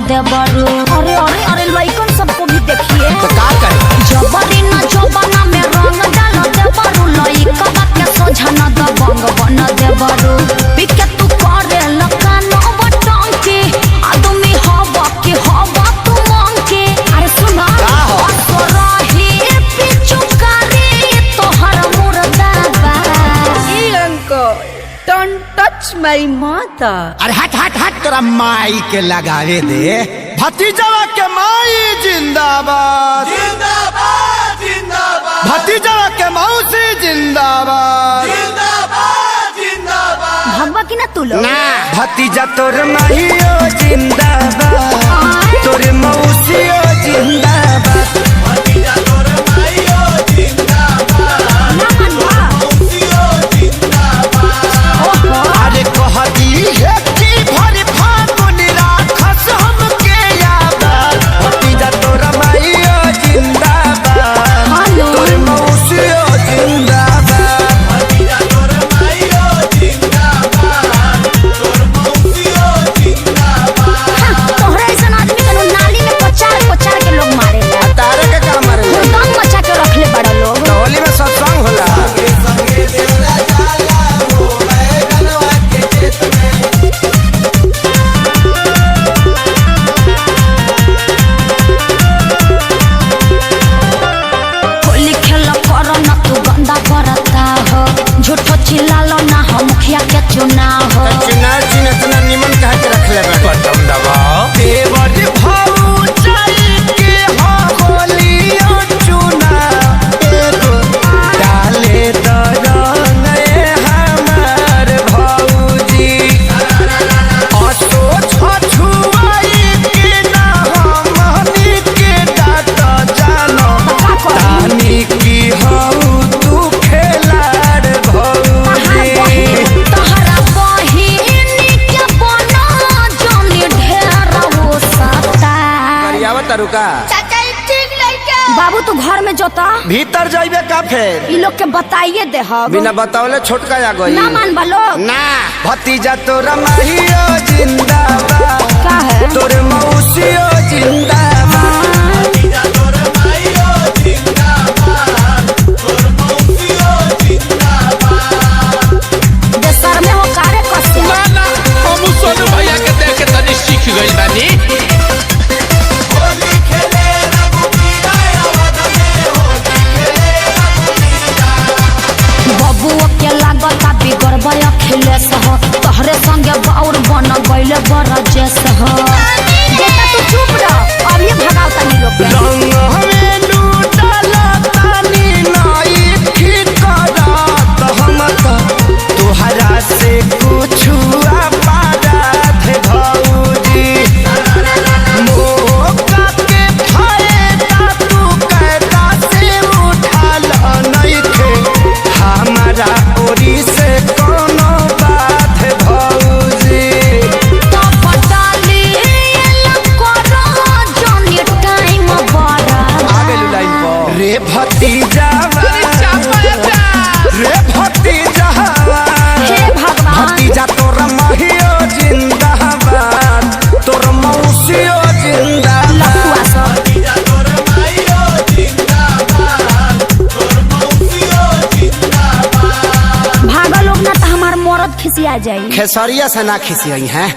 देवरू। अरे अरे अरे लइकन सबको भी देखिए तो का करे जबरी न जबाना में रंग डाल देवरू। लइका के सोझा न दबंग बन देवरू। पिके तू करे लकान बटंकी आदमी हवा के हवा तू मंकी। अरे सुना असरही पिचुकारी तोहर मुर्दाबा। Hey uncle, don't touch my mother. अरे हट हट हट तोरा माई के लगावे दे। भतीजवा के माई जिंदाबाद जिंदाबाद जिंदाबाद भतीजवा के मौसी जिंदाबाद जिंदाबाद जिंदाबाद। भगवा की ना तू लोग ना भतीजा तोर माहियो जिंदाबाद तोर मौसियो जिंदाबाद। भतीजा तोर माइयो जिंदाबाद ना मनवा मौसियो जिंदाबाद। अरे कहती है कि भरी फागुन राखस हमके याद। भतीजा तोर माहियो जिंदाबाद तोर मौसियो जिंदाबाद। भतीजा तोर माइयो जिंदाबाद तोर मौसियो जिंदाबाद। तोहरा ऐसा आदमी के नाली में पचार पचार के लोग मारे ला। तारे के काम मारे हुड़दंग मचा के रखले बड़ा लोग। होली में सत्संग होला। संगे देवरा जाला हो बैगनवा के खेत में। होली खेल करो ना तू गंदा करता हो। झूठो चिल्लालो ना हो मुखिया के चुनाव हो। चुनाव चिन्ह इतना निमन कह के रखले बटन दबाओ देवर भौजाई के हो होलियो चुनाव एगो डाले दरंग हमार भौजी। असो छछुआई के ना हमनी के डाट जानो तानी की हऊ तू खेलाड़ भौजी। तोहरा बहिनी के बना जनी ढेर हो सकता। तरुका बाबू तू घर में जोता भीतर जाइबे का फेर इ लोग के बताइए दे हम। बिना बतावले छोटका आ गई ना मान लोग ना भतीजा तोरा माहियो जिंदाबाद का है तोर मौसियो जिंदाबाद। भतीजा तोर माइयो जिंदाबाद तोर मौसियो जिंदाबाद। देशर में हो कारे कसे ना हम सोनू भैया के देख के तनी सीख गइल बानी। होली खेले रघुबीरा अवध में होली खेले रघुबीरा। बबुओ के लागता बिगड़बय अखिलेश हो। तोहरे संगे बाउर बन गइले बरजेश हो। बेटा तू चुप रह अब ये भगाओ तनी लोग के। रंग हमें लूटला तानी नाई ठीक करत हम तो तोहरा से कुछ पारत भौजी। मौका के फायदा तू कैदा से उठाल नइखे हमारा ओरी से कोनो बात भौजी। तो पटाली करो जनी टाइम बड़ा। रे भतीजा रे भतीजा हे भगवान भतीजा तोर माहियो जिंदाबाद तोर मौसियो जिंदाबाद। लफुआ सब भतीजा तोर माइयो जिंदाबाद तोर मौसियो जिंदाबाद। भागा लोग ना तो हमार मरद खिसिया जाई। खेसरिया से ना खिसियई हैं।